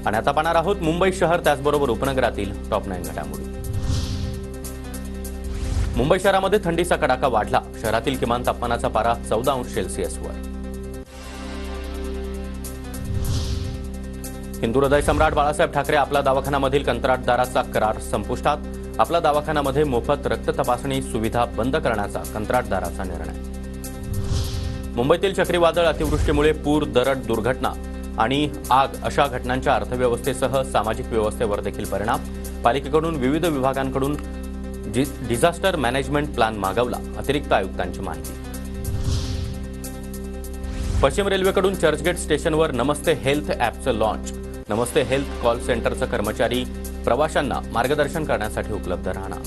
आणि आता पाहणार आहोत मुंबई शहर त्याचबरोबर उपनगरातील टॉप 9 घडामोडी। मुंबई शहरामध्ये थंडीचा कडाका वाढला। शहरातील किमान तापमानाचा पारा 14 अंश सेल्सिअस वर। हिंदू हृदय सम्राट बाळासाहेब ठाकरे आपला दवाखान्यामधील कंत्राटदाराचा करार संपुष्टात। आपला दवाखान्यामध्ये मोफत रक्त तपासणी सुविधा बंद करण्याचा कंत्राटदाराचा निर्णय। मुंबईतील चक्रीवादळ, अतिवृष्टीमुळे पूर, दरड, दुर्घटना आणि आग अशा घटनांच्या अर्थव्यवस्थेसह सामाजिक व्यवस्थेवर देखील परिणाम। पालिकेकडून विविध विभागांकडून डिझास्टर मॅनेजमेंट प्लॅन मागवला। अतिरिक्त आयुक्तांची माहिती। पश्चिम रेल्वेकडून चर्चगेट स्टेशनवर नमस्ते हेल्थ ॲपचं लॉन्च। नमस्ते हेल्थ कॉल सेंटरचा कर्मचारी प्रवाशांना मार्गदर्शन करण्यासाठी उपलब्ध राहणार।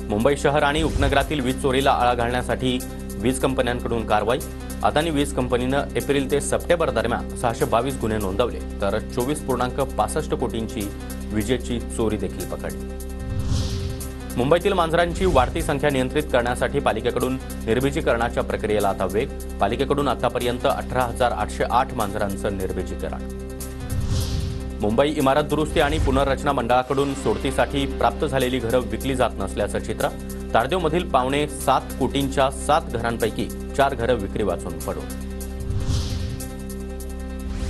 मुंबई शहर आणि उपनगरातील वीज चोरीला आळा घालण्यासाठी वीज कंपन्यांकडून कारवाई। अदानी वीज कंपनीनं एप्रिल ते सप्टेंबर दरम्यान 622 गुन्हे नोंदवले, तर 24.65 कोटींची विजेची चोरी देखील पकडली। मुंबईतील मांजरांची वाढती संख्या नियंत्रित करण्यासाठी पालिकेकडून निर्बीजीकरणाच्या प्रक्रियेला आता वेग। पालिकेकडून आतापर्यंत 18,808 मांजरांचं निर्बीजीकरण। मुंबई इमारत दुरुस्ती आणि पुनर्रचना मंडळाकडून सोडतीसाठी प्राप्त झालेली घरं विकली जात नसल्याचं चित्र। तारदेवमधील 7.25 कोटींच्या 7 घरांपैकी 4 घरं विक्री वाचून पडून।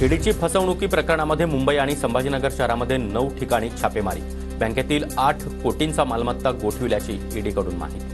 ईडीची फसवणुकी प्रकरणामध्ये मुंबई आणि संभाजीनगर शहरामध्ये 9 ठिकाणी छापेमारी। बँकेतील 8 कोटींचा मालमत्ता गोठविल्याची ईडीकडून माहिती।